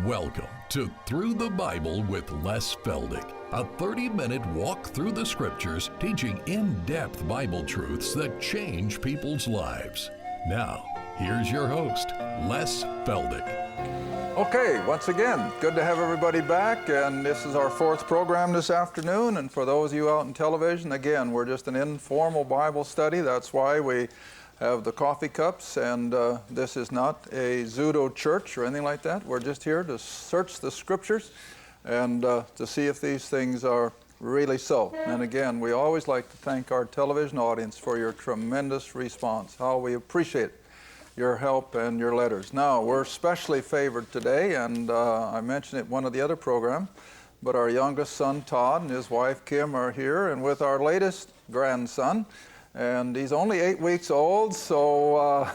Welcome to Through the Bible with Les Feldick, a 30-minute walk through the Scriptures teaching in-depth Bible truths that change people's lives. Now, here's your host, Les Feldick. Okay, once again, good to have everybody back, and this is our fourth program this afternoon. And for those of you out in television, again, we're just an informal Bible study. That's why we have the coffee cups, and this is not a pseudo church or anything like that. We're just here to search the Scriptures and to see if these things are really so. And again, we always like to thank our television audience for your tremendous response, how we appreciate your help and your letters. Now, we're especially favored today, and I mentioned it in one of the other programs, but our youngest son, Todd, and his wife, Kim, are here, and with our latest grandson, and he's only 8 weeks old, so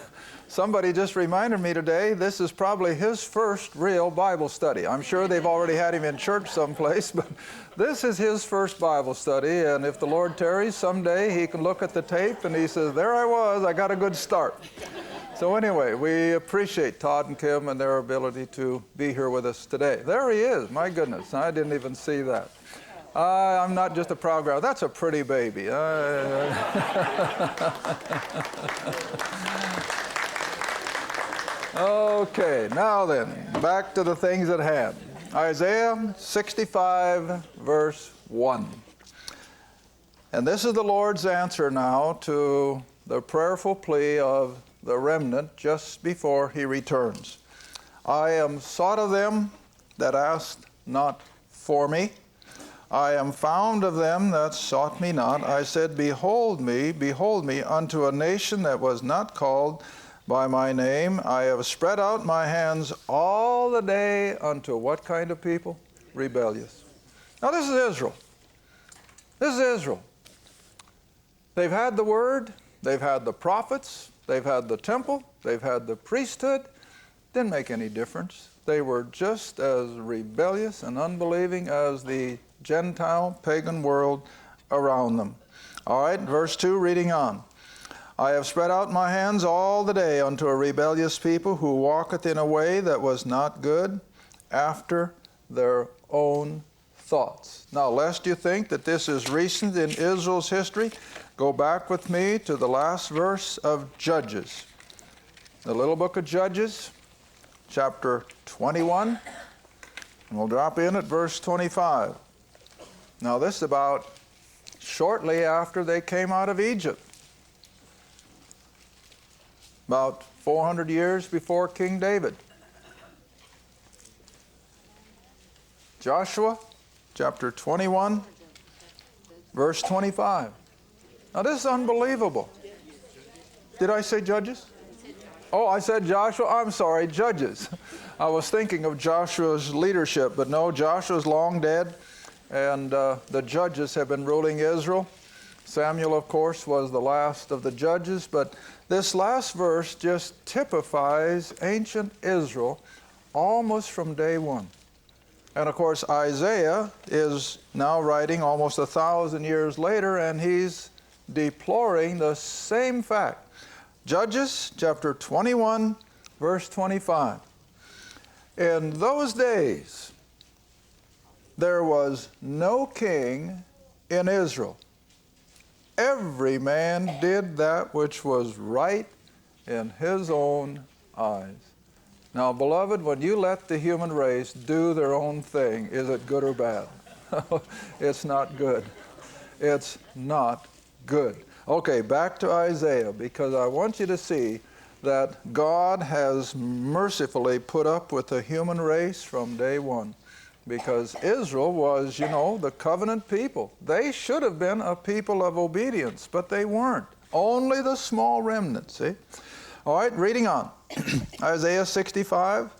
somebody just reminded me today, this is probably his first real Bible study. I'm sure they've already had him in church someplace, but this is his first Bible study, and if the Lord tarries, someday he can look at the tape and he says, there I was, I got a good start. So anyway, we appreciate Todd and Kim and their ability to be here with us today. There he is, my goodness, I didn't even see that. I'm not just a proud guy. That's a pretty baby. Okay, now then, back to the things at hand. Isaiah 65, verse 1. And this is the Lord's answer now to the prayerful plea of the remnant just before he returns. I am sought of them that asked not for me. I am found of them that sought me not. I said, behold me, unto a nation that was not called by my name. I have spread out my hands all the day unto what kind of people? Rebellious. Now this is Israel. This is Israel. They've had the word, they've had the prophets, they've had the temple, they've had the priesthood. Didn't make any difference. They were just as rebellious and unbelieving as the Gentile pagan world around them. All right, verse 2, reading on. I have spread out my hands all the day unto a rebellious people who walketh in a way that was not good, after their own thoughts. Now, lest you think that this is recent in Israel's history, go back with me to the last verse of Judges. The little book of Judges, chapter 21, and we'll drop in at verse 25. Now, this is about shortly after they came out of Egypt. About 400 years before King David. Joshua, chapter 21, verse 25. Now, this is unbelievable. Did I say Judges? Oh, I said Joshua. I'm sorry, Judges. I was thinking of Joshua's leadership, but no, Joshua's long dead, and the judges have been ruling Israel. Samuel, of course, was the last of the judges, but this last verse just typifies ancient Israel almost from day one. And of course, Isaiah is now writing almost 1,000 years later, and he's deploring the same fact. Judges chapter 21, verse 25. In those days, there was no king in Israel. Every man did that which was right in his own eyes. Now, beloved, when you let the human race do their own thing, is it good or bad? It's not good. It's not good. Okay, back to Isaiah, because I want you to see that God has mercifully put up with the human race from day one. Because Israel was, the covenant people. They should have been a people of obedience, but they weren't. Only the small remnant, see? All right, reading on. Isaiah 65,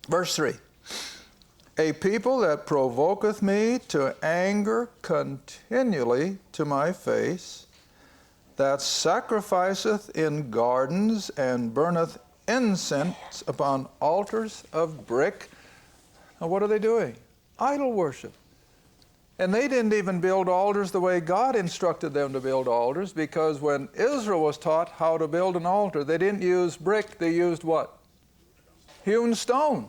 verse 3. A people that provoketh me to anger continually to my face, that sacrificeth in gardens and burneth incense upon altars of brick. Now, what are they doing? Idol worship. And they didn't even build altars the way God instructed them to build altars, because when Israel was taught how to build an altar, they didn't use brick, they used what? Hewn stone.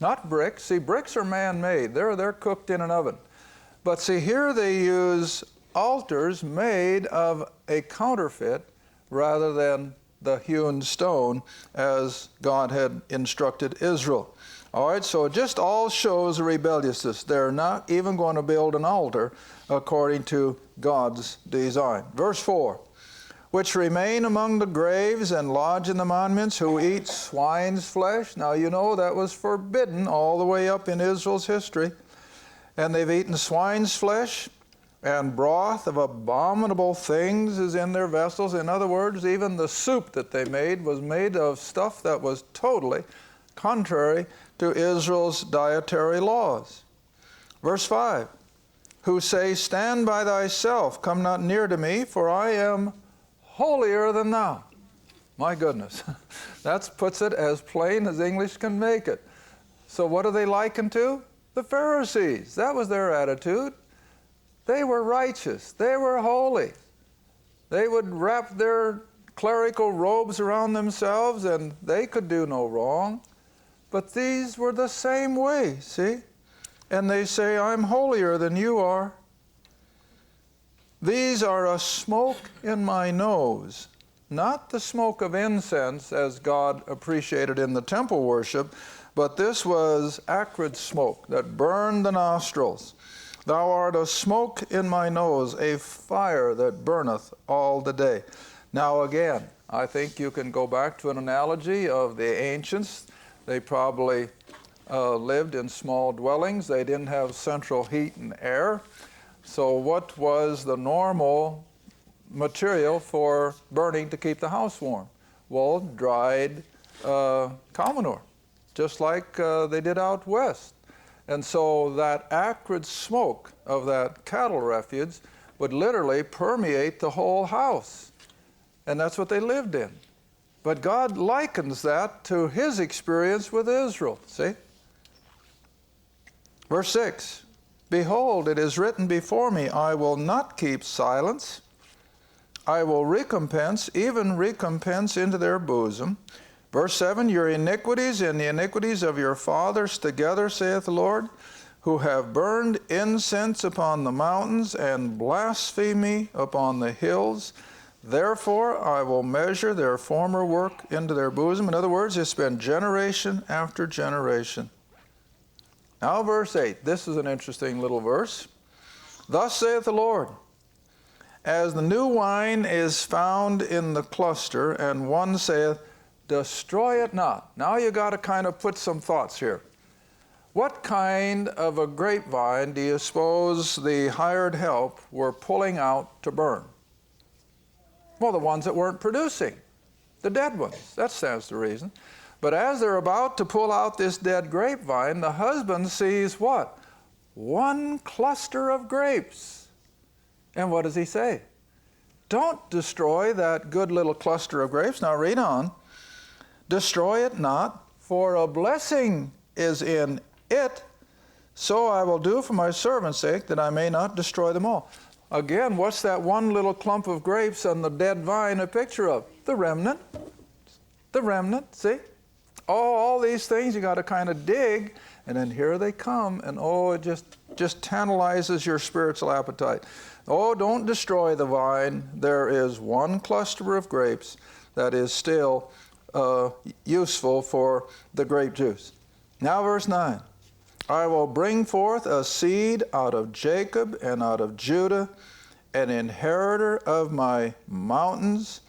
Not bricks. See, bricks are man-made. They're cooked in an oven. But see, here they use altars made of a counterfeit rather than the hewn stone as God had instructed Israel. All right, so it just all shows rebelliousness. They're not even going to build an altar according to God's design. Verse 4, which remain among the graves and lodge in the monuments, who eat swine's flesh. Now you know that was forbidden all the way up in Israel's history. And they've eaten swine's flesh, and broth of abominable things is in their vessels. In other words, even the soup that they made was made of stuff that was totally contrary to Israel's dietary laws. Verse 5, who say, stand by thyself, come not near to me, for I am holier than thou. My goodness, that puts it as plain as English can make it. So what are they likened to? The Pharisees. That was their attitude. They were righteous. They were holy. They would wrap their clerical robes around themselves and they could do no wrong. But these were the same way, see? And they say, I'm holier than you are. These are a smoke in my nose. Not the smoke of incense as God appreciated in the temple worship, but this was acrid smoke that burned the nostrils. Thou art a smoke in my nose, a fire that burneth all the day. Now again, I think you can go back to an analogy of the ancients. They probably lived in small dwellings. They didn't have central heat and air. So what was the normal material for burning to keep the house warm? Well, dried cow manure, just like they did out west. And so that acrid smoke of that cattle refuge would literally permeate the whole house. And that's what they lived in. But God likens that to his experience with Israel, see? Verse 6, behold, it is written before me, I will not keep silence. I will recompense, even recompense into their bosom. Verse 7, your iniquities and the iniquities of your fathers together, saith the Lord, who have burned incense upon the mountains and blasphemy upon the hills. Therefore I will measure their former work into their bosom. In other words, it's been generation after generation. Now verse 8, this is an interesting little verse. Thus saith the Lord, as the new wine is found in the cluster, and one saith, destroy it not. Now you got to kind of put some thoughts here. What kind of a grapevine do you suppose the hired help were pulling out to burn? Well, the ones that weren't producing, the dead ones. That stands to reason. But as they're about to pull out this dead grapevine, the husband sees what? One cluster of grapes. And what does he say? Don't destroy that good little cluster of grapes. Now read on. Destroy it not, for a blessing is in it. So I will do for my servant's sake, that I may not destroy them all. Again, what's that one little clump of grapes on the dead vine a picture of? The remnant. The remnant, see? All these things you got to kind of dig, and then here they come, and it just tantalizes your spiritual appetite. Oh, don't destroy the vine. There is one cluster of grapes that is still useful for the grape juice. Now verse 9. I will bring forth a seed out of Jacob and out of Judah, an inheritor of my mountains,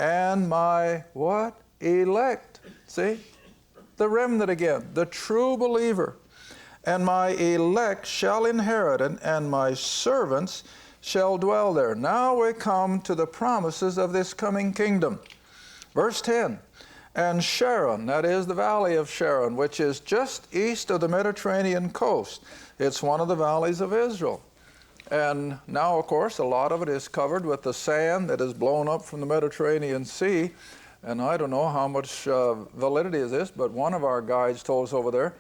and my what? Elect. See? The remnant again, the true believer. And my elect shall inherit it, and my servants shall dwell there. Now we come to the promises of this coming kingdom. Verse 10. And Sharon, that is the valley of Sharon, which is just east of the Mediterranean coast. It's one of the valleys of Israel. And now, of course, a lot of it is covered with the sand that is blown up from the Mediterranean Sea. And I don't know how much validity is this, but one of our guides told us over there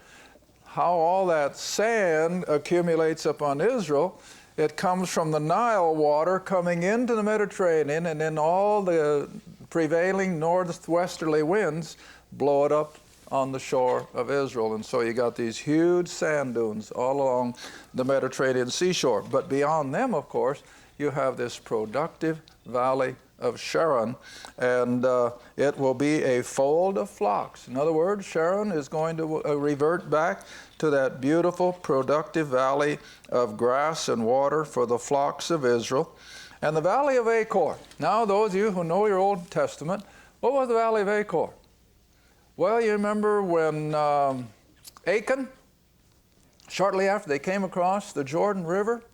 how all that sand accumulates upon Israel. It comes from the Nile water coming into the Mediterranean, and then all the prevailing northwesterly winds blow it up on the shore of Israel. And so you got these huge sand dunes all along the Mediterranean seashore. But beyond them, of course, you have this productive valley of Sharon, and it will be a fold of flocks. In other words, Sharon is going to revert back to that beautiful, productive valley of grass and water for the flocks of Israel. And the valley of Achor. Now, those of you who know your Old Testament, what was the valley of Achor? Well, you remember when Achan, shortly after they came across the Jordan River,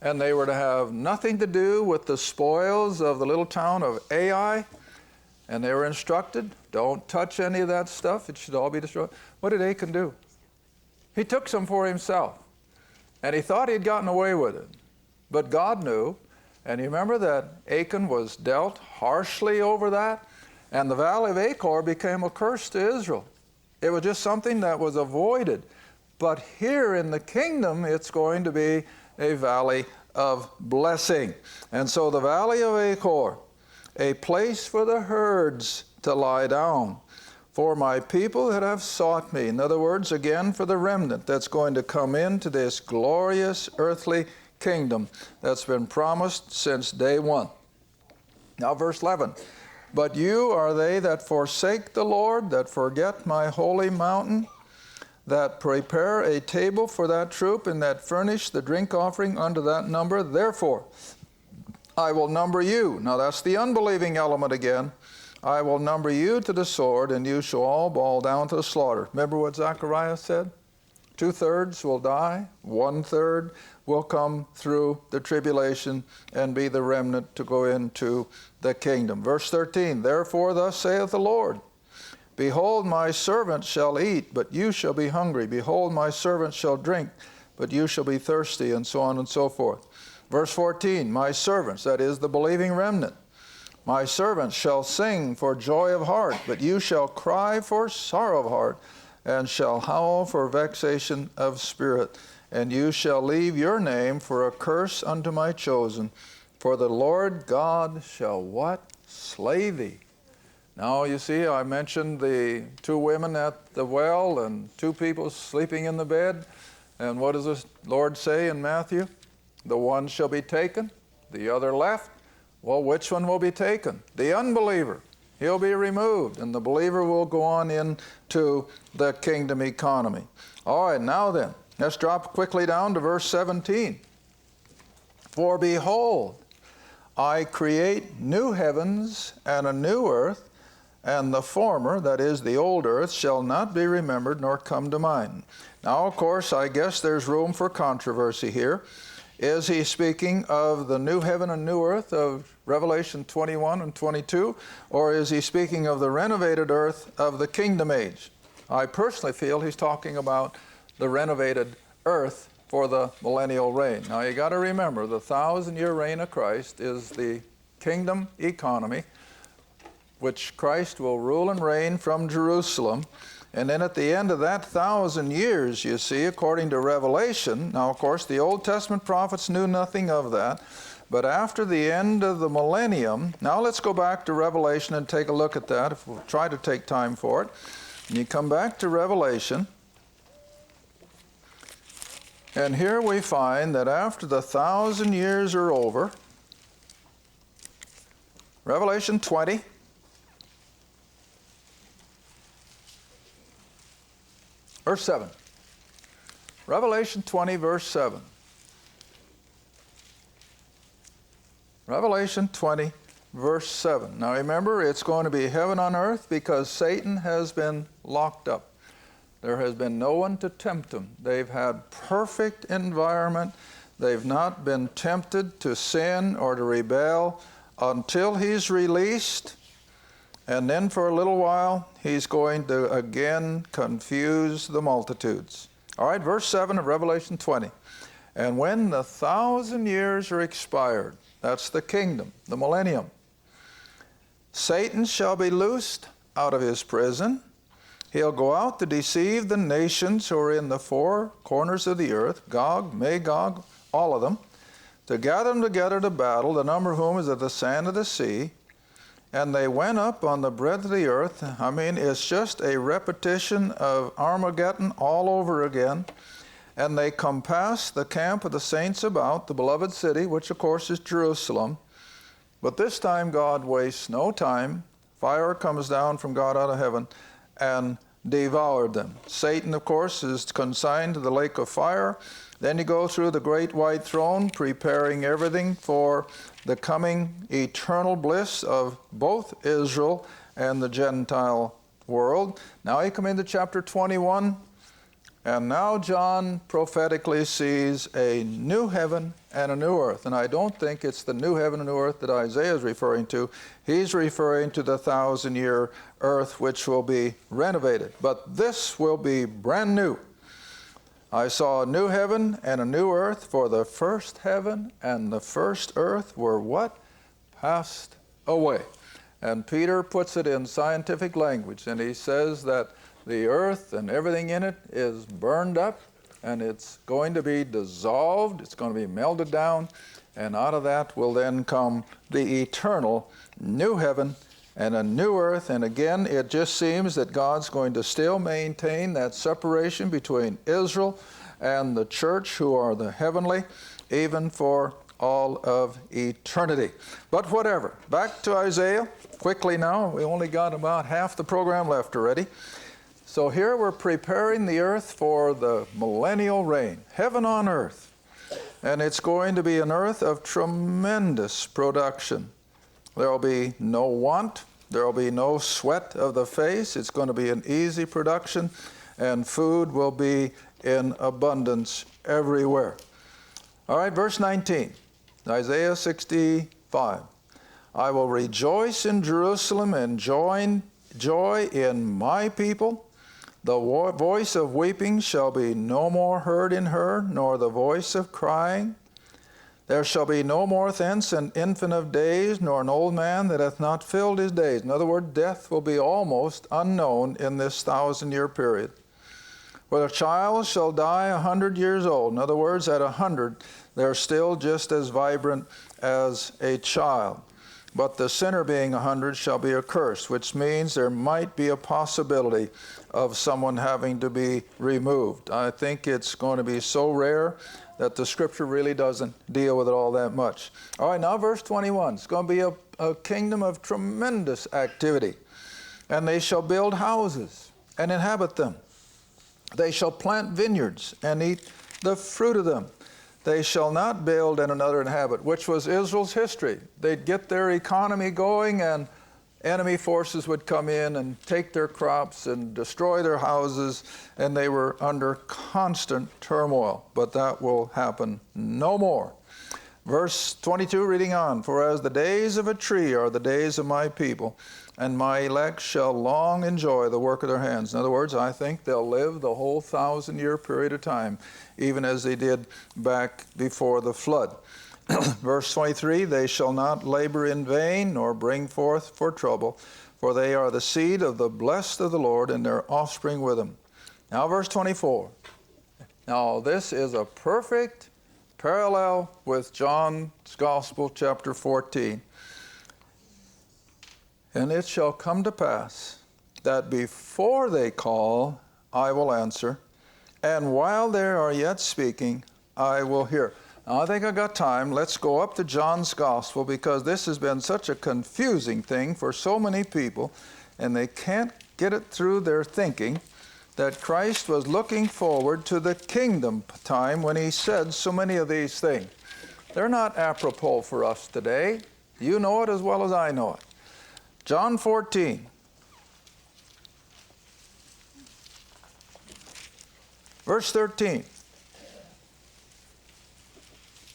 and they were to have nothing to do with the spoils of the little town of Ai, and they were instructed, don't touch any of that stuff, it should all be destroyed. What did Achan do? He took some for himself, and he thought he'd gotten away with it. But God knew, and you remember that Achan was dealt harshly over that, and the valley of Achor became a curse to Israel. It was just something that was avoided. But here in the kingdom, it's going to be a valley of blessing. And so the valley of Achor, a place for the herds to lie down, for my people that have sought me. In other words, again, for the remnant that's going to come into this glorious earthly kingdom that's been promised since day one. Now, verse 11. But you are they that forsake the Lord, that forget my holy mountain, that prepare a table for that troop, and that furnish the drink offering unto that number. Therefore, I will number you. Now that's the unbelieving element again. I will number you to the sword, and you shall all fall down to the slaughter. Remember what Zechariah said? 2/3 will die, 1/3 will come through the tribulation and be the remnant to go into the kingdom. Verse 13, therefore thus saith the Lord, behold, my servant shall eat, but you shall be hungry. Behold, my servant shall drink, but you shall be thirsty, and so on and so forth. Verse 14, my servants, that is the believing remnant, my servants shall sing for joy of heart, but you shall cry for sorrow of heart, and shall howl for vexation of spirit. And you shall leave your name for a curse unto my chosen, for the Lord God shall what? Slay thee. Now, you see, I mentioned the 2 women at the well and 2 people sleeping in the bed. And what does the Lord say in Matthew? The one shall be taken, the other left. Well, which one will be taken? The unbeliever. He'll be removed, and the believer will go on into the kingdom economy. All right, now then, let's drop quickly down to verse 17. For behold, I create new heavens and a new earth, and the former, that is the old earth, shall not be remembered nor come to mind. Now, of course, I guess there's room for controversy here. Is he speaking of the new heaven and new earth of Revelation 21 and 22, or is he speaking of the renovated earth of the kingdom age? I personally feel he's talking about the renovated earth for the millennial reign. Now, you got to remember, the 1,000-year reign of Christ is the kingdom economy, which Christ will rule and reign from Jerusalem. And then at the end of that 1,000 years, you see, according to Revelation, now, of course, the Old Testament prophets knew nothing of that, but after the end of the millennium, now let's go back to Revelation and take a look at that, if we'll try to take time for it. And you come back to Revelation, and here we find that after the 1,000 years are over, Revelation 20, verse 7. Revelation 20, verse 7. Revelation 20, verse 7. Now remember, it's going to be heaven on earth because Satan has been locked up. There has been no one to tempt them. They've had perfect environment. They've not been tempted to sin or to rebel until he's released. And then for a little while, he's going to again confuse the multitudes. All right, verse 7 of Revelation 20. And when the 1,000 years are expired, that's the kingdom, the millennium, Satan shall be loosed out of his prison. He'll go out to deceive the nations who are in the 4 corners of the earth, Gog, Magog, all of them, to gather them together to battle, the number of whom is as the sand of the sea. And they went up on the breadth of the earth. I mean, it's just a repetition of Armageddon all over again. And they compassed the camp of the saints about, the beloved city, which of course is Jerusalem. But this time God wastes no time. Fire comes down from God out of heaven and devoured them. Satan, of course, is consigned to the lake of fire. Then you go through the great white throne, preparing everything for the coming eternal bliss of both Israel and the Gentile world. Now you come into chapter 21, and now John prophetically sees a new heaven and a new earth. And I don't think it's the new heaven and new earth that Isaiah is referring to. He's referring to the 1,000-year earth, which will be renovated. But this will be brand new. I saw a new heaven and a new earth, for the first heaven and the first earth were what? Passed away. And Peter puts it in scientific language, and he says that the earth and everything in it is burned up, and it's going to be dissolved, it's going to be melted down, and out of that will then come the eternal new heaven and a new earth. And again, it just seems that God's going to still maintain that separation between Israel and the church, who are the heavenly, even for all of eternity. But whatever. Back to Isaiah quickly now. We only got about half the program left already. So here we're preparing the earth for the millennial reign, heaven on earth. And it's going to be an earth of tremendous production. There will be no want. There will be no sweat of the face. It's going to be an easy production, and food will be in abundance everywhere. All right, verse 19, Isaiah 65. I will rejoice in Jerusalem and joy in my people. The voice of weeping shall be no more heard in her, nor the voice of crying. There shall be no more thence an infant of days, nor an old man that hath not filled his days. In other words, death will be almost unknown in this 1,000-year period. For a child shall die 100 years old. In other words, at 100, they're still just as vibrant as a child. But the sinner being 100 shall be accursed, which means there might be a possibility of someone having to be removed. I think it's going to be so rare that the scripture really doesn't deal with it all that much. All right, now verse 21. It's going to be a kingdom of tremendous activity. And they shall build houses and inhabit them. They shall plant vineyards and eat the fruit of them. They shall not build and another inhabit, which was Israel's history. They'd get their economy going, and enemy forces would come in and take their crops and destroy their houses, and they were under constant turmoil. But that will happen no more. Verse 22, reading on, for as the days of a tree are the days of my people, and my elect shall long enjoy the work of their hands. In other words, I think they'll live the whole 1,000-year period of time, even as they did back before the flood. Verse 23, they shall not labor in vain, nor bring forth for trouble, for they are the seed of the blessed of the Lord, and their offspring with them. Now verse 24. Now this is a perfect parallel with John's Gospel, chapter 14. And it shall come to pass that before they call, I will answer, and while they are yet speaking, I will hear. Now, I think I got time. Let's go up to John's Gospel, because this has been such a confusing thing for so many people, and they can't get it through their thinking that Christ was looking forward to the kingdom time when he said so many of these things. They're not apropos for us today. You know it as well as I know it. John 14. Verse 13.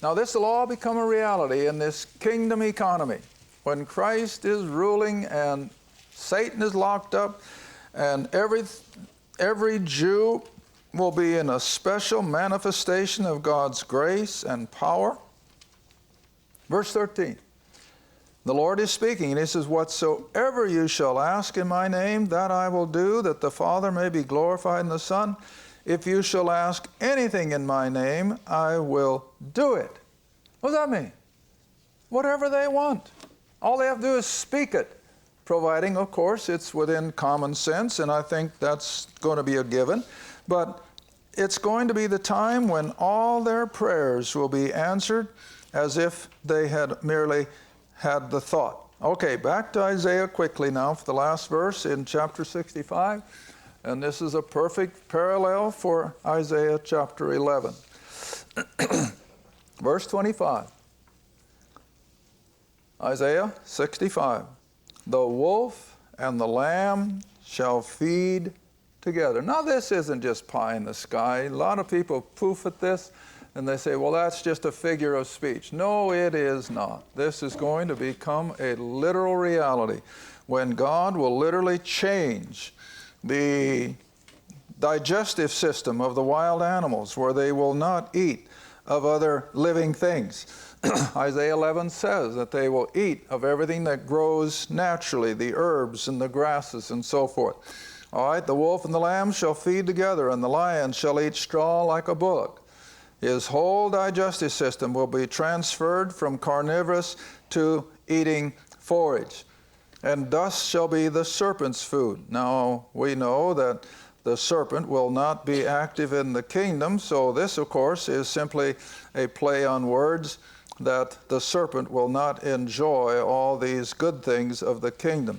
Now this will all become a reality in this kingdom economy, when Christ is ruling and Satan is locked up, and every Jew will be in a special manifestation of God's grace and power. Verse 13. The Lord is speaking, and he says, whatsoever you shall ask in my name, that I will do, that the Father may be glorified in the Son. If you shall ask anything in my name, I will do it. What does that mean? Whatever they want. All they have to do is speak it, providing, of course, it's within common sense, and I think that's going to be a given. But it's going to be the time when all their prayers will be answered as if they had merely had the thought. Okay, back to Isaiah quickly now for the last verse in chapter 65. And this is a perfect parallel for Isaiah chapter 11. Verse 25. Isaiah 65. The wolf and the lamb shall feed together. Now this isn't just pie in the sky. A lot of people poof at this and they say, well, that's just a figure of speech. No, it is not. This is going to become a literal reality when God will literally change the digestive system of the wild animals, where they will not eat of other living things. Isaiah 11 says that they will eat of everything that grows naturally, the herbs and the grasses and so forth. All right, the wolf and the lamb shall feed together, and the lion shall eat straw like a bullock. His whole digestive system will be transferred from carnivorous to eating forage. And dust shall be the serpent's food. Now, we know that the serpent will not be active in the kingdom, so this, of course, is simply a play on words, that the serpent will not enjoy all these good things of the kingdom.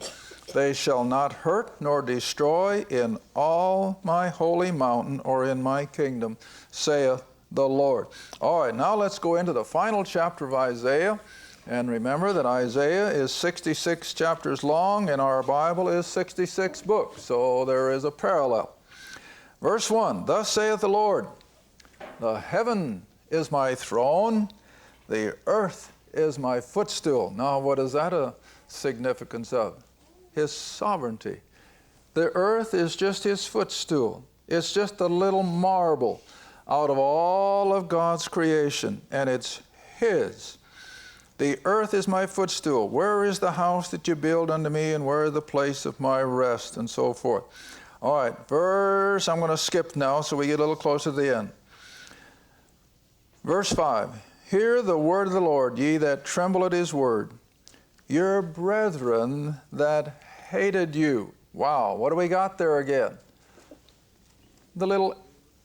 They shall not hurt nor destroy in all my holy mountain or in my kingdom, saith the Lord. All right, now let's go into the final chapter of Isaiah. And remember that Isaiah is 66 chapters long, and our Bible is 66 books, so there is a parallel. Verse 1, thus saith the Lord, the heaven is my throne, the earth is my footstool. Now, what is that a significance of? His sovereignty. The earth is just his footstool. It's just a little marble out of all of God's creation, and it's his. The earth is my footstool. Where is the house that you build unto me, and where is the place of my rest, and so forth. All right, I'm going to skip now so we get a little closer to the end. Verse 5, hear the word of the Lord, ye that tremble at his word. Your brethren that hated you. Wow, what do we got there again? The little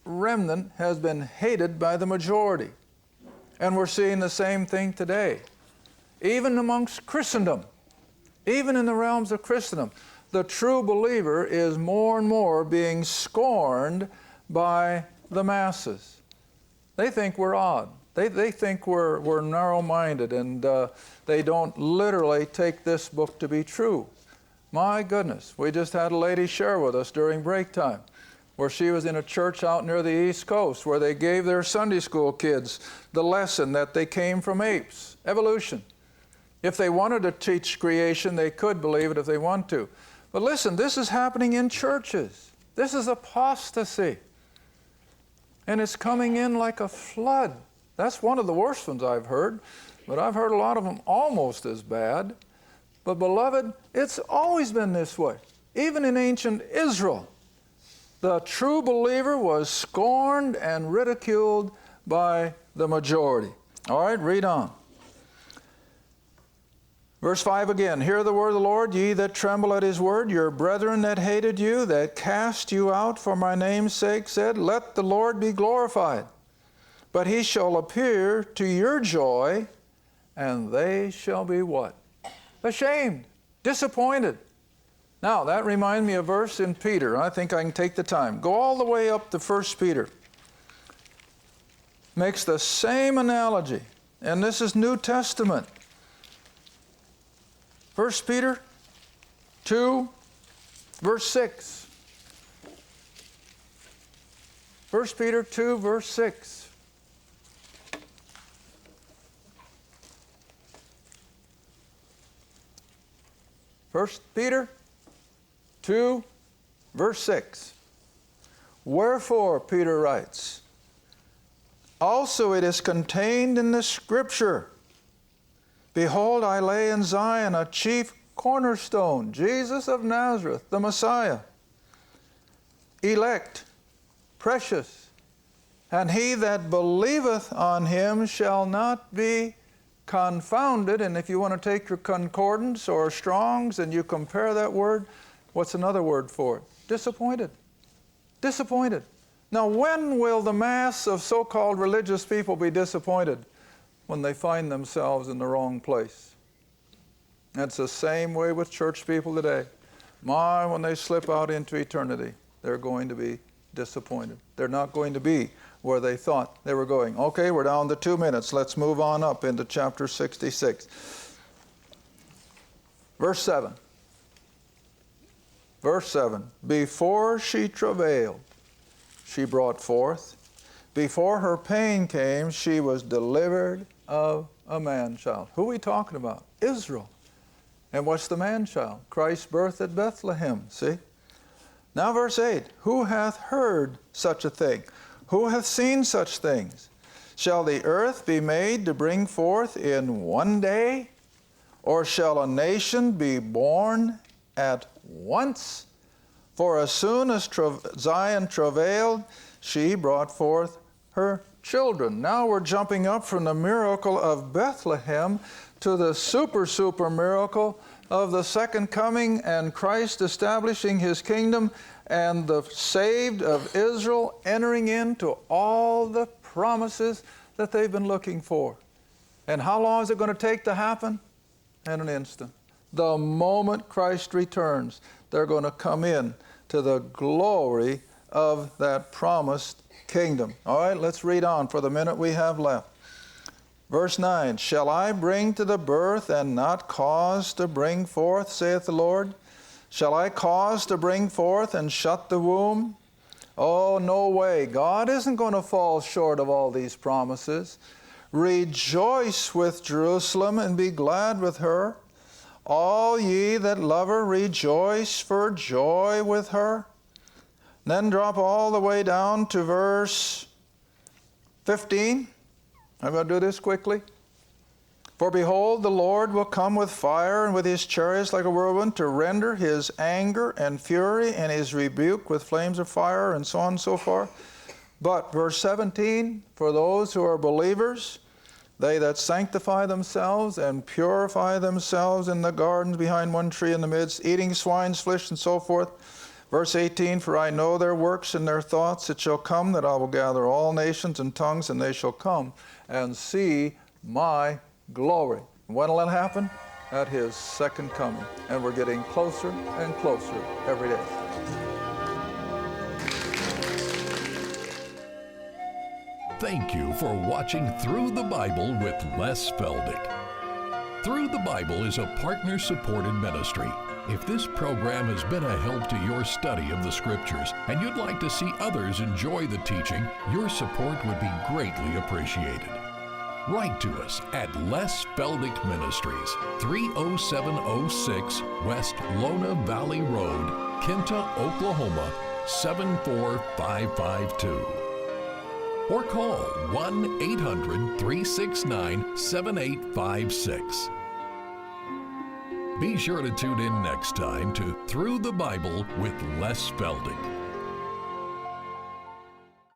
remnant has been hated by the majority. And we're seeing the same thing today. Even amongst Christendom, even in the realms of Christendom, the true believer is more and more being scorned by the masses. They think we're odd. They think we're narrow-minded, and they don't literally take this book to be true. My goodness, we just had a lady share with us during break time, where she was in a church out near the East Coast, where they gave their Sunday school kids the lesson that they came from apes, evolution. If they wanted to teach creation, they could believe it if they want to. But listen, this is happening in churches. This is apostasy. And it's coming in like a flood. That's one of the worst ones I've heard, but I've heard a lot of them almost as bad. But beloved, it's always been this way. Even in ancient Israel, the true believer was scorned and ridiculed by the majority. All right, read on. Verse 5 again, hear the word of the Lord, ye that tremble at his word, your brethren that hated you, that cast you out for my name's sake, said, let the Lord be glorified. But he shall appear to your joy, and they shall be what? Ashamed, disappointed. Now, that reminds me of a verse in Peter. I think I can take the time. Go all the way up to 1 Peter. Makes the same analogy, and this is New Testament. 1 Peter 2, verse 6. 1 Peter 2, verse 6. First Peter 2, verse 6. Wherefore, Peter writes, also it is contained in the Scripture, behold, I lay in Zion a chief cornerstone, Jesus of Nazareth, the Messiah, elect, precious, and he that believeth on him shall not be confounded, and if you want to take your concordance or Strong's and you compare that word, what's another word for it? Disappointed. Disappointed. Now, when will the mass of so-called religious people be disappointed? When they find themselves in the wrong place. That's the same way with church people today. When they slip out into eternity, they're going to be disappointed. They're not going to be where they thought they were going. Okay, we're down to 2 minutes. Let's move on up into chapter 66. Verse 7. Verse 7. Before she travailed, she brought forth. Before her pain came, she was delivered of a man-child. Who are we talking about? Israel. And what's the man-child? Christ's birth at Bethlehem, see? Now verse 8, who hath heard such a thing? Who hath seen such things? Shall the earth be made to bring forth in one day? Or shall a nation be born at once? For as soon as Zion travailed, she brought forth her children. Now we're jumping up from the miracle of Bethlehem to the super miracle of the second coming and Christ establishing his kingdom and the saved of Israel entering into all the promises that they've been looking for. And how long is it going to take to happen? In an instant. The moment Christ returns, they're going to come in to the glory of that promised kingdom. All right, let's read on for the minute we have left. Verse 9, shall I bring to the birth and not cause to bring forth, saith the Lord? Shall I cause to bring forth and shut the womb? Oh, no way. God isn't going to fall short of all these promises. Rejoice with Jerusalem and be glad with her. All ye that love her, rejoice for joy with her. Then drop all the way down to verse 15. I'm going to do this quickly. For behold, the Lord will come with fire and with his chariots like a whirlwind to render his anger and fury and his rebuke with flames of fire, and so on and so forth. But verse 17, for those who are believers, they that sanctify themselves and purify themselves in the gardens behind one tree in the midst, eating swine's flesh and so forth. Verse 18, for I know their works and their thoughts. It shall come that I will gather all nations and tongues, and they shall come and see my glory. When will that happen? At his second coming. And we're getting closer and closer every day. Thank you for watching Through the Bible with Les Feldick. Through the Bible is a partner-supported ministry. If this program has been a help to your study of the Scriptures and you'd like to see others enjoy the teaching, your support would be greatly appreciated. Write to us at Les Feldick Ministries, 30706 West Lona Valley Road, Kinta, Oklahoma, 74552. Or call 1-800-369-7856. Be sure to tune in next time to Through the Bible with Les Feldick.